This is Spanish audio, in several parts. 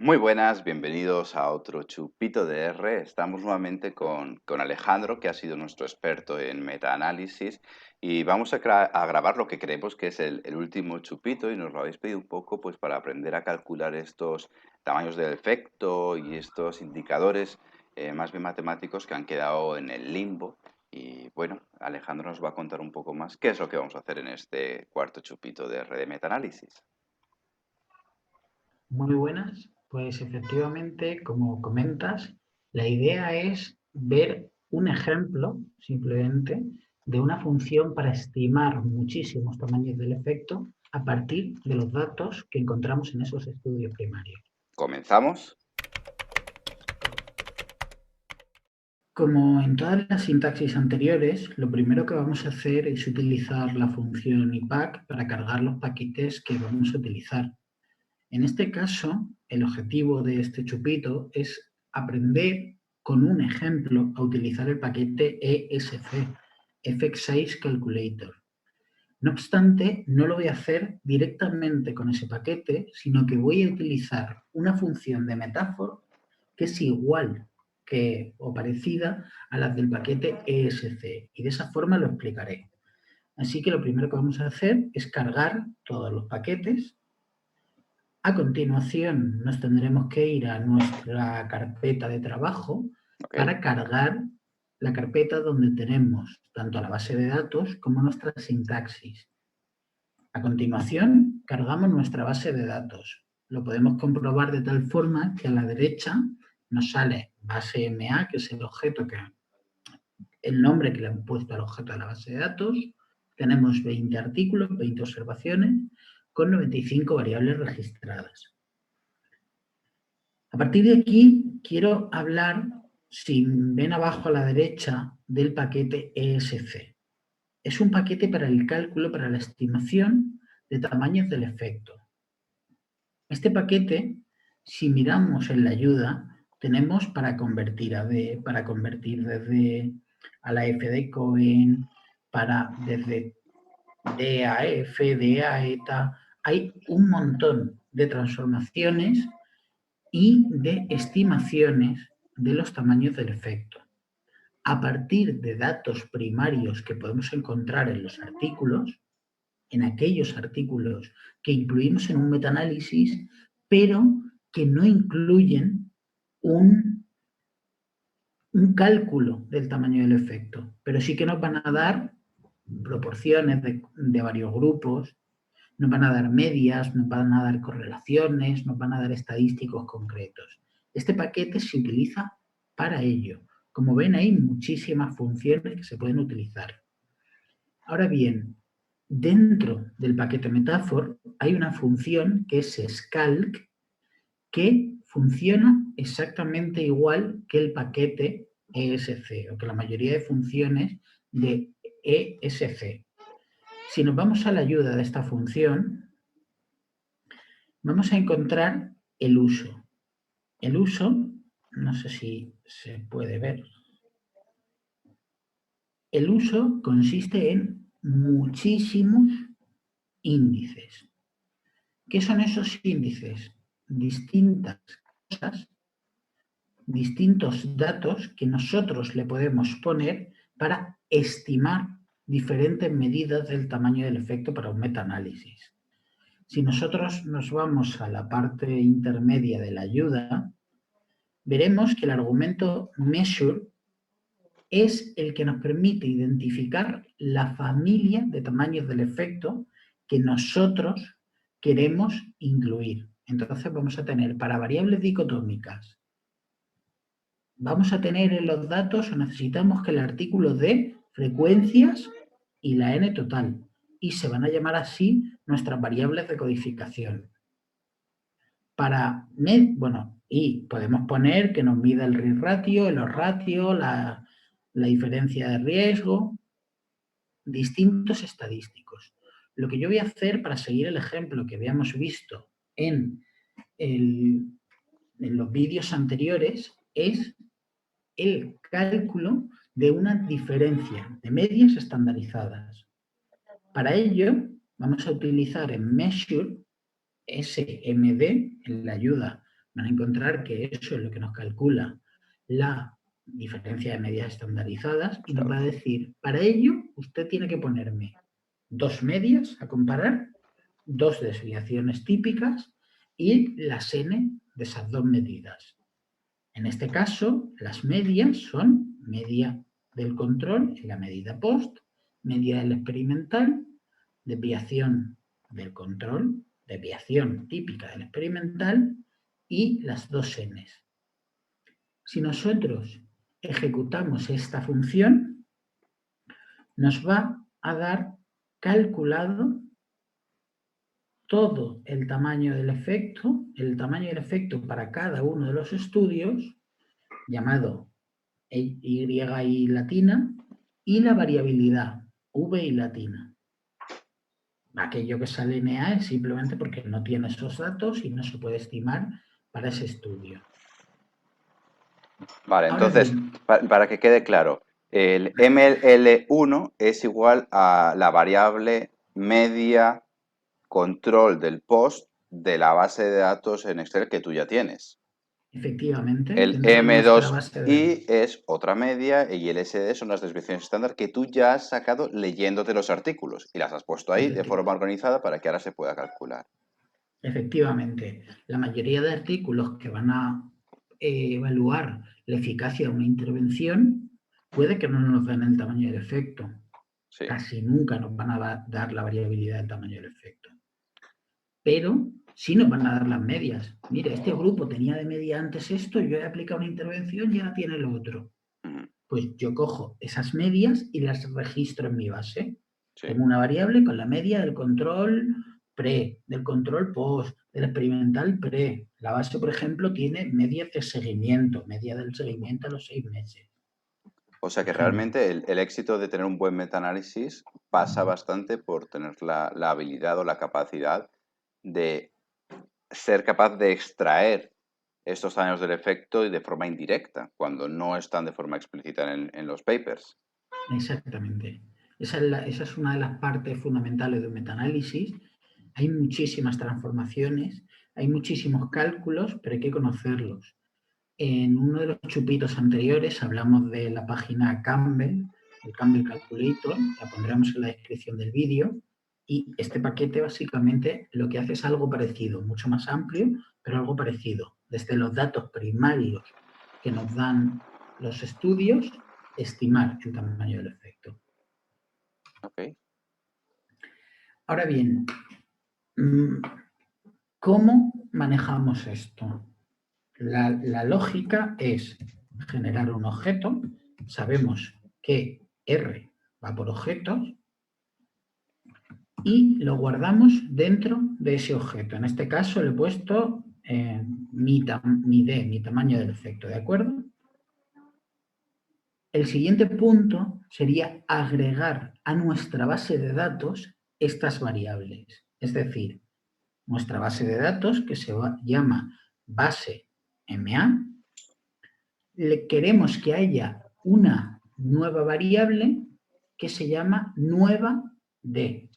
Muy buenas, bienvenidos a otro chupito de R. Estamos nuevamente con Alejandro, que ha sido nuestro experto en metaanálisis, y vamos a grabar lo que creemos que es el último chupito, y nos lo habéis pedido un poco pues, para aprender a calcular estos tamaños del efecto y estos indicadores más bien matemáticos que han quedado en el limbo. Y bueno, Alejandro nos va a contar un poco más qué es lo que vamos a hacer en este cuarto chupito de R de metaanálisis. Muy buenas, pues efectivamente, como comentas, la idea es ver un ejemplo simplemente de una función para estimar muchísimos tamaños del efecto a partir de los datos que encontramos en esos estudios primarios. ¿Comenzamos? Como en todas las sintaxis anteriores, lo primero que vamos a hacer es utilizar la función IPAC para cargar los paquetes que vamos a utilizar. En este caso, el objetivo de este chupito es aprender con un ejemplo a utilizar el paquete ESC, Effect Size Calculator. No obstante, no lo voy a hacer directamente con ese paquete, sino que voy a utilizar una función de metáfora que es igual que, o parecida a las del paquete ESC. Y de esa forma lo explicaré. Así que lo primero que vamos a hacer es cargar todos los paquetes. A continuación, nos tendremos que ir a nuestra carpeta de trabajo Ok. para cargar la carpeta donde tenemos tanto la base de datos como nuestra sintaxis. A continuación, cargamos nuestra base de datos. Lo podemos comprobar de tal forma que a la derecha nos sale base MA, que es el nombre que le han puesto al objeto de la base de datos. Tenemos 20 artículos, 20 observaciones, con 95 variables registradas. A partir de aquí, quiero hablar, si ven abajo a la derecha, del paquete ESC. Es un paquete para el cálculo, para la estimación de tamaños del efecto. Este paquete, si miramos en la ayuda, tenemos para convertir a D, para convertir desde a la F de Cohen, desde D a F, D a eta. Hay un montón de transformaciones y de estimaciones de los tamaños del efecto. A partir de datos primarios que podemos encontrar en los artículos, en aquellos artículos que incluimos en un metaanálisis, pero que no incluyen un cálculo del tamaño del efecto, pero sí que nos van a dar proporciones de varios grupos, nos van a dar medias, nos van a dar correlaciones, nos van a dar estadísticos concretos. Este paquete se utiliza para ello. Como ven, hay muchísimas funciones que se pueden utilizar. Ahora bien, dentro del paquete Metaphor hay una función que es scalc, que funciona exactamente igual que el paquete ESC, o que la mayoría de funciones de ESC. Si nos vamos a la ayuda de esta función, vamos a encontrar el uso. El uso, no sé si se puede ver, el uso consiste en muchísimos índices. ¿Qué son esos índices? Distintas cosas, distintos datos que nosotros le podemos poner para estimar diferentes medidas del tamaño del efecto para un metaanálisis. Si nosotros nos vamos a la parte intermedia de la ayuda, veremos que el argumento measure es el que nos permite identificar la familia de tamaños del efecto que nosotros queremos incluir. Entonces vamos a tener para variables dicotómicas, vamos a tener en los datos o necesitamos que el artículo dé frecuencias y la n total. Y se van a llamar así nuestras variables de codificación. Y podemos poner que nos mida el risk ratio, el odds ratio, la diferencia de riesgo, distintos estadísticos. Lo que yo voy a hacer para seguir el ejemplo que habíamos visto en los vídeos anteriores es el cálculo de una diferencia de medias estandarizadas. Para ello, vamos a utilizar en Measure SMD, en la ayuda van a encontrar que eso es lo que nos calcula la diferencia de medias estandarizadas y nos va a decir, para ello usted tiene que ponerme 2 medias a comparar, 2 desviaciones típicas y las n de esas 2 medidas. En este caso, las medias son media del control en la medida post, media del experimental, desviación del control, desviación típica del experimental y las 2 n's. Si nosotros ejecutamos esta función, nos va a dar calculado todo el tamaño del efecto para cada uno de los estudios, llamado Y latina, y la variabilidad V y latina. Aquello que sale en EA es simplemente porque no tiene esos datos y no se puede estimar para ese estudio. Vale, Ahora entonces, bien, para que quede claro, el ML1 es igual a la variable media control del post de la base de datos en Excel que tú ya tienes. efectivamente, El dentro de nuestra base de datos. M2I es otra media y el SD son las desviaciones estándar que tú ya has sacado leyéndote los artículos y las has puesto ahí de forma organizada para que ahora se pueda calcular. Efectivamente, la mayoría de artículos que van a evaluar la eficacia de una intervención puede que no nos den el tamaño del efecto. Sí. Casi nunca nos van a dar la variabilidad del tamaño del efecto. Pero sí nos van a dar las medias. Mire, este grupo tenía de media antes esto, yo he aplicado una intervención y ahora tiene lo otro. Pues yo cojo esas medias y las registro en mi base. Sí. Tengo una variable con la media del control pre, del control post, del experimental pre. La base, por ejemplo, tiene medias de seguimiento, media del seguimiento a los 6 meses. O sea que realmente el éxito de tener un buen metaanálisis pasa bastante por tener la habilidad o la capacidad de ser capaz de extraer estos daños del efecto y de forma indirecta, cuando no están de forma explícita en los papers. Exactamente. Esa es una de las partes fundamentales de un metaanálisis. Hay muchísimas transformaciones, hay muchísimos cálculos, pero hay que conocerlos. En uno de los chupitos anteriores hablamos de la página Campbell, el Campbell Calculator, la pondremos en la descripción del vídeo, y este paquete básicamente lo que hace es algo parecido, mucho más amplio, pero algo parecido. Desde los datos primarios que nos dan los estudios, estimar el tamaño del efecto. Okay. Ahora bien, ¿cómo manejamos esto? La lógica es generar un objeto. Sabemos que R va por objetos y lo guardamos dentro de ese objeto. En este caso le he puesto mi tamaño del efecto, ¿de acuerdo? El siguiente punto sería agregar a nuestra base de datos estas variables. Es decir, nuestra base de datos, que se llama base MA, queremos que haya una nueva variable que se llama nueva D.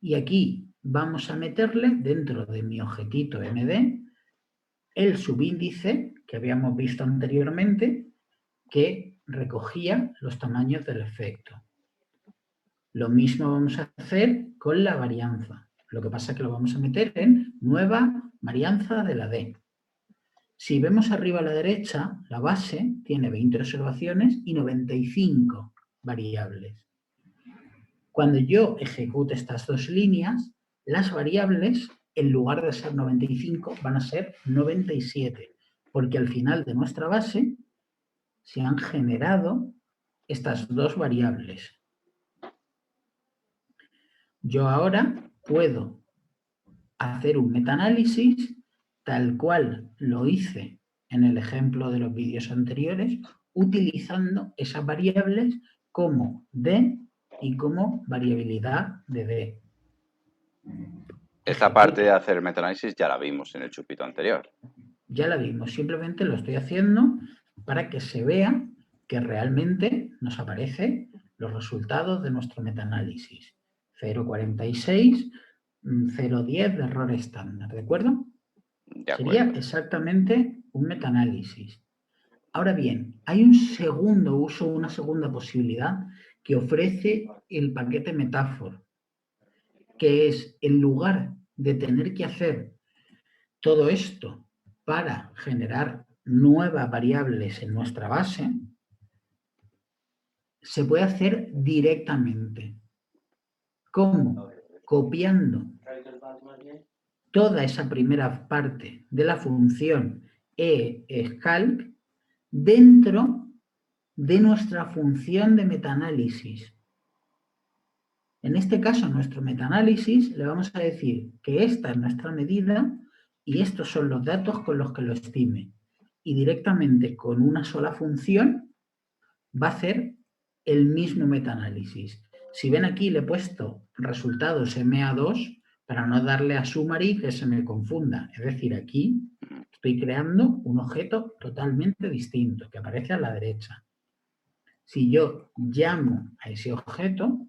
Y aquí vamos a meterle dentro de mi objetito MD el subíndice que habíamos visto anteriormente que recogía los tamaños del efecto. Lo mismo vamos a hacer con la varianza. Lo que pasa es que lo vamos a meter en nueva varianza de la D. Si vemos arriba a la derecha, la base tiene 20 observaciones y 95 variables. Cuando yo ejecute estas dos líneas, las variables, en lugar de ser 95, van a ser 97, porque al final de nuestra base se han generado estas dos variables. Yo ahora puedo hacer un metaanálisis tal cual lo hice en el ejemplo de los vídeos anteriores, utilizando esas variables como D y como variabilidad de D. Esta parte de hacer metaanálisis ya la vimos en el chupito anterior. Ya la vimos, simplemente lo estoy haciendo para que se vea que realmente nos aparecen los resultados de nuestro metaanálisis. 0,46, 0,10 de error estándar, ¿de acuerdo? De Sería acuerdo. exactamente un metaanálisis. Ahora bien, hay un segundo uso, una segunda posibilidad que ofrece el paquete Metaphor, que es en lugar de tener que hacer todo esto para generar nuevas variables en nuestra base, se puede hacer directamente. ¿Cómo? Copiando toda esa primera parte de la función eScalc dentro de nuestra función de metaanálisis. En este caso, en nuestro metaanálisis, le vamos a decir que esta es nuestra medida y estos son los datos con los que lo estime. Y directamente con una sola función va a hacer el mismo metaanálisis. Si ven aquí, le he puesto resultados MA2 para no darle a summary que se me confunda. Es decir, aquí estoy creando un objeto totalmente distinto que aparece a la derecha. Si yo llamo a ese objeto,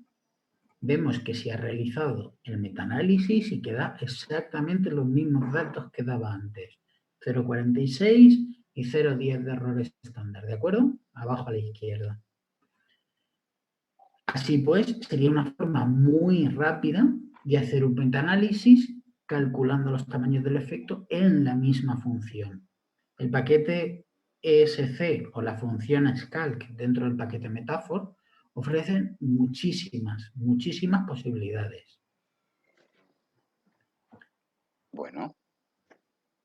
vemos que se ha realizado el metaanálisis y que da exactamente los mismos datos que daba antes. 0,46 y 0,10 de error estándar, ¿de acuerdo? Abajo a la izquierda. Así pues, sería una forma muy rápida de hacer un metaanálisis calculando los tamaños del efecto en la misma función. El paquete ESC o la función scalc dentro del paquete Metaphor ofrecen muchísimas posibilidades. Bueno,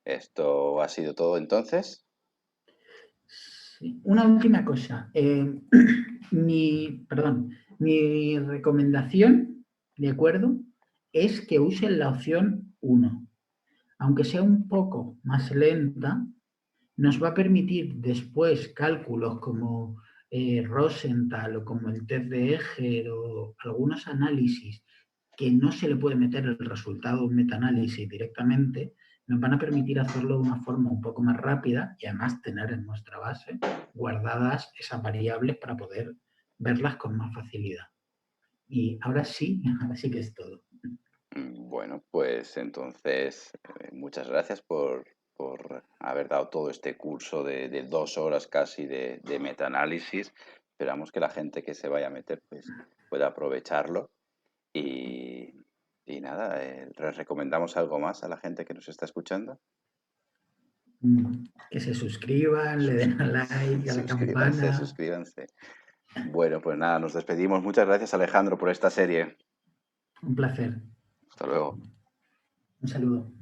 esto ha sido todo entonces. Sí. Una última cosa. Mi recomendación, ¿de acuerdo? Es que usen la opción 1. Aunque sea un poco más lenta, nos va a permitir después cálculos como Rosenthal o como el test de Eger o algunos análisis que no se le puede meter el resultado de un metaanálisis directamente, nos van a permitir hacerlo de una forma un poco más rápida y además tener en nuestra base guardadas esas variables para poder verlas con más facilidad. Y ahora sí que es todo. Bueno, pues entonces muchas gracias por haber dado todo este curso de 2 horas casi de metaanálisis. Esperamos que la gente que se vaya a meter pues pueda aprovecharlo y, y nada, ¿les recomendamos algo más a la gente que nos está escuchando? Que se suscriban, le den a like, a la Suscríbanse, campana. suscríbanse. Bueno, pues nada, nos despedimos. Muchas gracias, Alejandro, por esta serie. Un placer. Hasta luego. Un saludo.